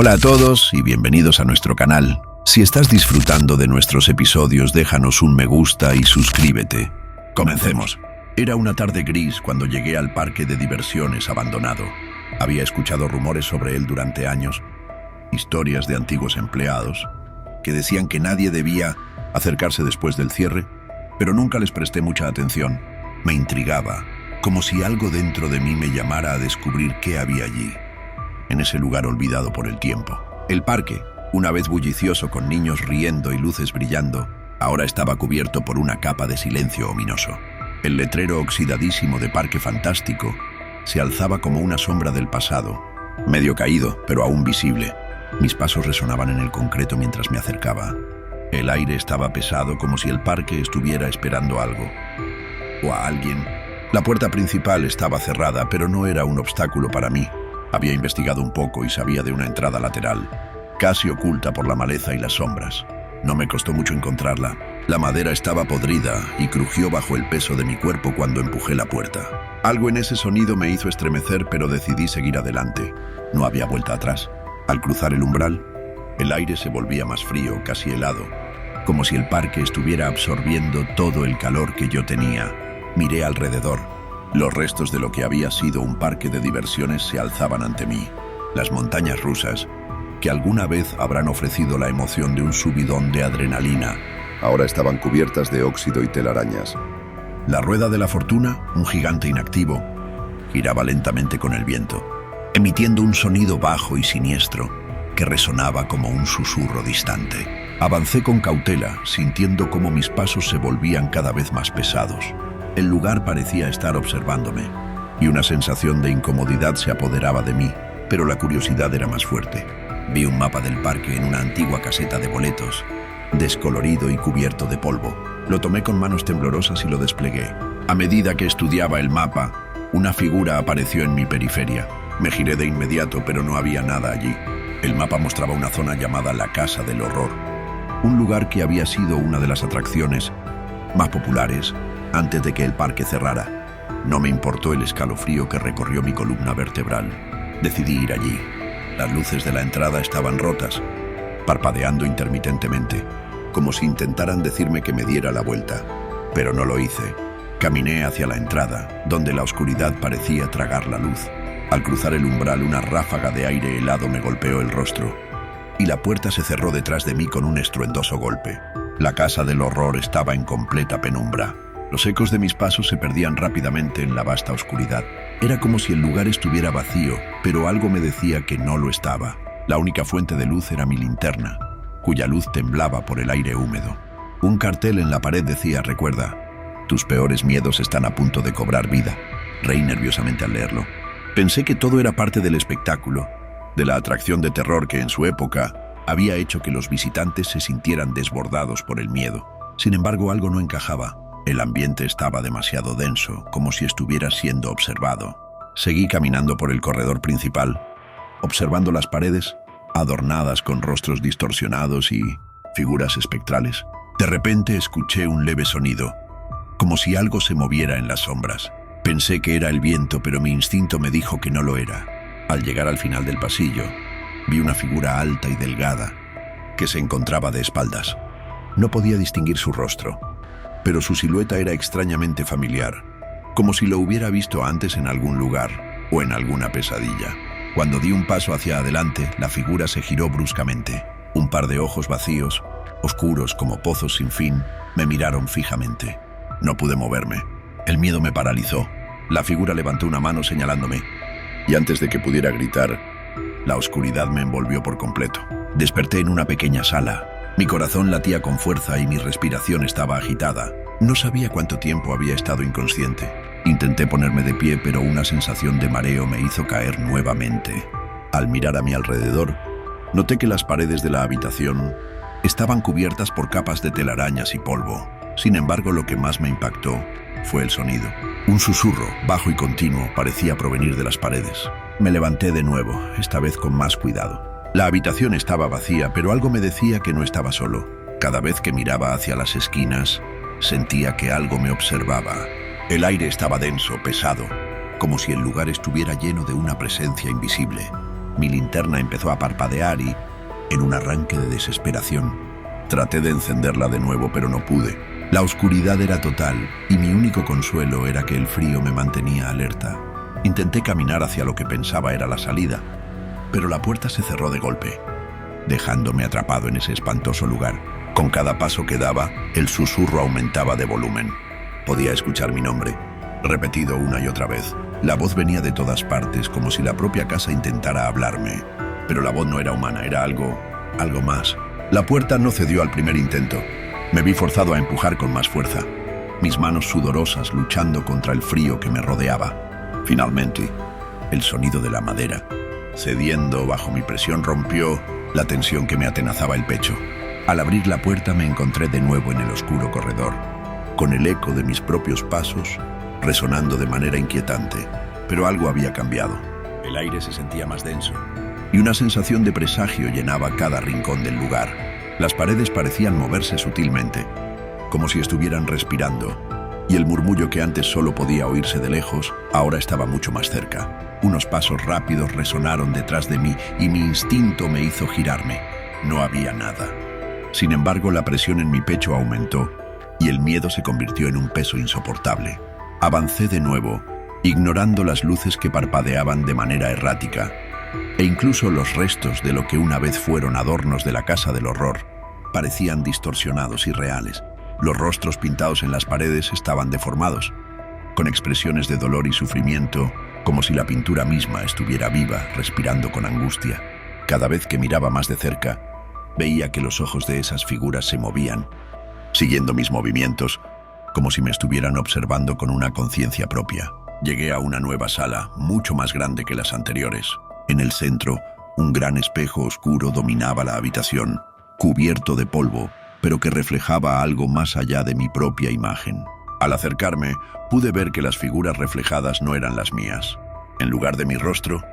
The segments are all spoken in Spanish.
Hola a todos y bienvenidos a nuestro canal. Si estás disfrutando de nuestros episodios, déjanos un me gusta y suscríbete. Comencemos. Era una tarde gris cuando llegué al parque de diversiones abandonado. Había escuchado rumores sobre él durante años, historias de antiguos empleados que decían que nadie debía acercarse después del cierre, pero nunca les presté mucha atención. Me intrigaba, como si algo dentro de mí me llamara a descubrir qué había allí, en ese lugar olvidado por el tiempo. El parque, una vez bullicioso con niños riendo y luces brillando, ahora estaba cubierto por una capa de silencio ominoso. El letrero oxidadísimo de Parque Fantástico se alzaba como una sombra del pasado, medio caído, pero aún visible. Mis pasos resonaban en el concreto mientras me acercaba. El aire estaba pesado, como si el parque estuviera esperando algo o a alguien. La puerta principal estaba cerrada, pero no era un obstáculo para mí. Había investigado un poco y sabía de una entrada lateral, casi oculta por la maleza y las sombras. No me costó mucho encontrarla. La madera estaba podrida y crujió bajo el peso de mi cuerpo cuando empujé la puerta. Algo en ese sonido me hizo estremecer, pero decidí seguir adelante. No había vuelta atrás. Al cruzar el umbral, el aire se volvía más frío, casi helado, como si el parque estuviera absorbiendo todo el calor que yo tenía. Miré alrededor. Los restos de lo que había sido un parque de diversiones se alzaban ante mí. Las montañas rusas, que alguna vez habrán ofrecido la emoción de un subidón de adrenalina, ahora estaban cubiertas de óxido y telarañas. La rueda de la fortuna, un gigante inactivo, giraba lentamente con el viento, emitiendo un sonido bajo y siniestro que resonaba como un susurro distante. Avancé con cautela, sintiendo cómo mis pasos se volvían cada vez más pesados. El lugar parecía estar observándome, y una sensación de incomodidad se apoderaba de mí, pero la curiosidad era más fuerte. Vi un mapa del parque en una antigua caseta de boletos, descolorido y cubierto de polvo. Lo tomé con manos temblorosas y lo desplegué. A medida que estudiaba el mapa, una figura apareció en mi periferia. Me giré de inmediato, pero no había nada allí. El mapa mostraba una zona llamada la Casa del Horror, un lugar que había sido una de las atracciones más populares antes de que el parque cerrara. No me importó el escalofrío que recorrió mi columna vertebral. Decidí ir allí. Las luces de la entrada estaban rotas, parpadeando intermitentemente, como si intentaran decirme que me diera la vuelta. Pero no lo hice. Caminé hacia la entrada, donde la oscuridad parecía tragar la luz. Al cruzar el umbral, una ráfaga de aire helado me golpeó el rostro, y la puerta se cerró detrás de mí con un estruendoso golpe. La Casa del Horror estaba en completa penumbra. Los ecos de mis pasos se perdían rápidamente en la vasta oscuridad. Era como si el lugar estuviera vacío, pero algo me decía que no lo estaba. La única fuente de luz era mi linterna, cuya luz temblaba por el aire húmedo. Un cartel en la pared decía: recuerda, tus peores miedos están a punto de cobrar vida. Reí nerviosamente al leerlo. Pensé que todo era parte del espectáculo, de la atracción de terror que en su época había hecho que los visitantes se sintieran desbordados por el miedo. Sin embargo, algo no encajaba. El ambiente estaba demasiado denso, como si estuviera siendo observado. Seguí caminando por el corredor principal, observando las paredes, adornadas con rostros distorsionados y figuras espectrales. De repente escuché un leve sonido, como si algo se moviera en las sombras. Pensé que era el viento, pero mi instinto me dijo que no lo era. Al llegar al final del pasillo, vi una figura alta y delgada que se encontraba de espaldas. No podía distinguir su rostro, pero su silueta era extrañamente familiar, como si lo hubiera visto antes en algún lugar o en alguna pesadilla. Cuando di un paso hacia adelante, la figura se giró bruscamente. Un par de ojos vacíos, oscuros como pozos sin fin, me miraron fijamente. No pude moverme. El miedo me paralizó. La figura levantó una mano señalándome, y antes de que pudiera gritar, la oscuridad me envolvió por completo. Desperté en una pequeña sala. Mi corazón latía con fuerza y mi respiración estaba agitada. No sabía cuánto tiempo había estado inconsciente. Intenté ponerme de pie, pero una sensación de mareo me hizo caer nuevamente. Al mirar a mi alrededor, noté que las paredes de la habitación estaban cubiertas por capas de telarañas y polvo. Sin embargo, lo que más me impactó fue el sonido. Un susurro, bajo y continuo, parecía provenir de las paredes. Me levanté de nuevo, esta vez con más cuidado. La habitación estaba vacía, pero algo me decía que no estaba solo. Cada vez que miraba hacia las esquinas, sentía que algo me observaba. El aire estaba denso, pesado, como si el lugar estuviera lleno de una presencia invisible. Mi linterna empezó a parpadear y, en un arranque de desesperación, traté de encenderla de nuevo, pero no pude. La oscuridad era total y mi único consuelo era que el frío me mantenía alerta. Intenté caminar hacia lo que pensaba era la salida, pero la puerta se cerró de golpe, dejándome atrapado en ese espantoso lugar. Con cada paso que daba, el susurro aumentaba de volumen. Podía escuchar mi nombre, repetido una y otra vez. La voz venía de todas partes, como si la propia casa intentara hablarme. Pero la voz no era humana, era algo más. La puerta no cedió al primer intento. Me vi forzado a empujar con más fuerza, mis manos sudorosas luchando contra el frío que me rodeaba. Finalmente, el sonido de la madera, cediendo bajo mi presión, rompió la tensión que me atenazaba el pecho. Al abrir la puerta me encontré de nuevo en el oscuro corredor, con el eco de mis propios pasos resonando de manera inquietante. Pero algo había cambiado. El aire se sentía más denso y una sensación de presagio llenaba cada rincón del lugar. Las paredes parecían moverse sutilmente, como si estuvieran respirando, y el murmullo que antes solo podía oírse de lejos, ahora estaba mucho más cerca. Unos pasos rápidos resonaron detrás de mí y mi instinto me hizo girarme. No había nada. Sin embargo, la presión en mi pecho aumentó y el miedo se convirtió en un peso insoportable. Avancé de nuevo, ignorando las luces que parpadeaban de manera errática, e incluso los restos de lo que una vez fueron adornos de la casa del horror parecían distorsionados y reales. Los rostros pintados en las paredes estaban deformados, con expresiones de dolor y sufrimiento, como si la pintura misma estuviera viva, respirando con angustia. Cada vez que miraba más de cerca, veía que los ojos de esas figuras se movían, siguiendo mis movimientos, como si me estuvieran observando con una conciencia propia. Llegué a una nueva sala, mucho más grande que las anteriores. En el centro, un gran espejo oscuro dominaba la habitación, cubierto de polvo, pero que reflejaba algo más allá de mi propia imagen. Al acercarme, pude ver que las figuras reflejadas no eran las mías. En lugar de mi rostro,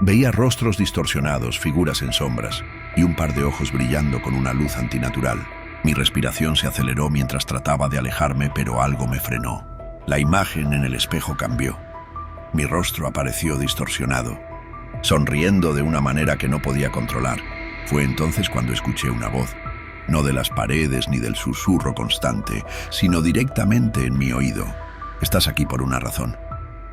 veía rostros distorsionados, figuras en sombras, y un par de ojos brillando con una luz antinatural. Mi respiración se aceleró mientras trataba de alejarme, pero algo me frenó. La imagen en el espejo cambió. Mi rostro apareció distorsionado, sonriendo de una manera que no podía controlar. Fue entonces cuando escuché una voz, no de las paredes ni del susurro constante, sino directamente en mi oído. Estás aquí por una razón.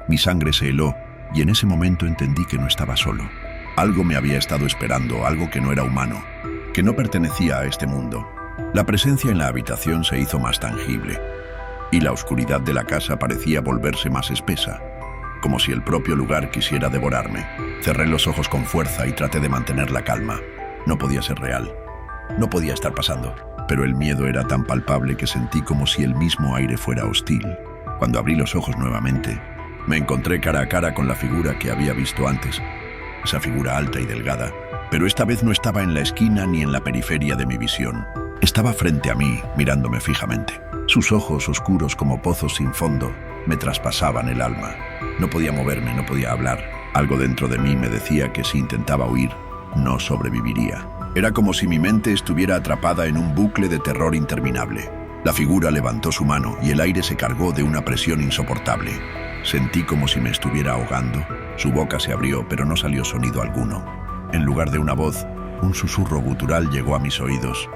Mi sangre se heló y en ese momento entendí que no estaba solo. Algo me había estado esperando, algo que no era humano, que no pertenecía a este mundo. La presencia en la habitación se hizo más tangible y la oscuridad de la casa parecía volverse más espesa, como si el propio lugar quisiera devorarme. Cerré los ojos con fuerza y traté de mantener la calma. No podía ser real. No podía estar pasando. Pero el miedo era tan palpable que sentí como si el mismo aire fuera hostil. Cuando abrí los ojos nuevamente, me encontré cara a cara con la figura que había visto antes. Esa figura alta y delgada. Pero esta vez no estaba en la esquina ni en la periferia de mi visión. Estaba frente a mí, mirándome fijamente. Sus ojos, oscuros como pozos sin fondo, me traspasaban el alma. No podía moverme, no podía hablar. Algo dentro de mí me decía que si intentaba huir, no sobreviviría. Era como si mi mente estuviera atrapada en un bucle de terror interminable. La figura levantó su mano y el aire se cargó de una presión insoportable. Sentí como si me estuviera ahogando. Su boca se abrió, pero no salió sonido alguno. En lugar de una voz, un susurro gutural llegó a mis oídos,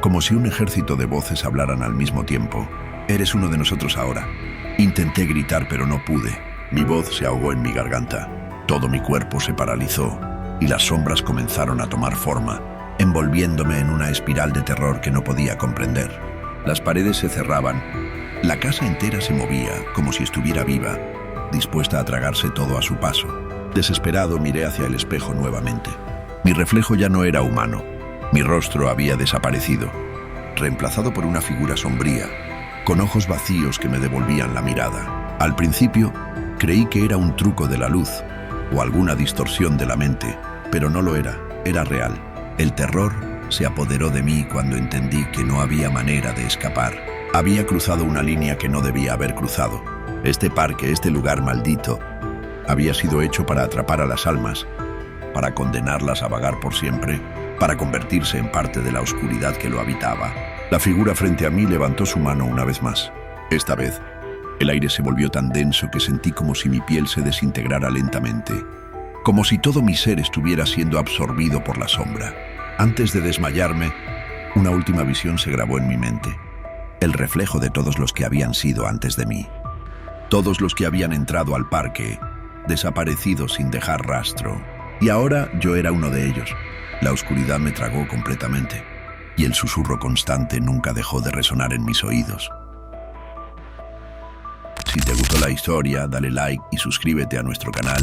como si un ejército de voces hablaran al mismo tiempo. Eres uno de nosotros ahora. Intenté gritar, pero no pude. Mi voz se ahogó en mi garganta. Todo mi cuerpo se paralizó y las sombras comenzaron a tomar forma, envolviéndome en una espiral de terror que no podía comprender. Las paredes se cerraban. La casa entera se movía, como si estuviera viva, dispuesta a tragarse todo a su paso. Desesperado miré hacia el espejo nuevamente. Mi reflejo ya no era humano. Mi rostro había desaparecido, reemplazado por una figura sombría, con ojos vacíos que me devolvían la mirada. Al principio, creí que era un truco de la luz o alguna distorsión de la mente, pero no lo era, era real. El terror se apoderó de mí cuando entendí que no había manera de escapar. Había cruzado una línea que no debía haber cruzado. Este parque, este lugar maldito, había sido hecho para atrapar a las almas, para condenarlas a vagar por siempre, para convertirse en parte de la oscuridad que lo habitaba. La figura frente a mí levantó su mano una vez más. Esta vez, el aire se volvió tan denso que sentí como si mi piel se desintegrara lentamente. como si todo mi ser estuviera siendo absorbido por la sombra. Antes de desmayarme, una última visión se grabó en mi mente, el reflejo de todos los que habían sido antes de mí. Todos los que habían entrado al parque, desaparecidos sin dejar rastro. Y ahora yo era uno de ellos. La oscuridad me tragó completamente, y el susurro constante nunca dejó de resonar en mis oídos. Si te gustó la historia, dale like y suscríbete a nuestro canal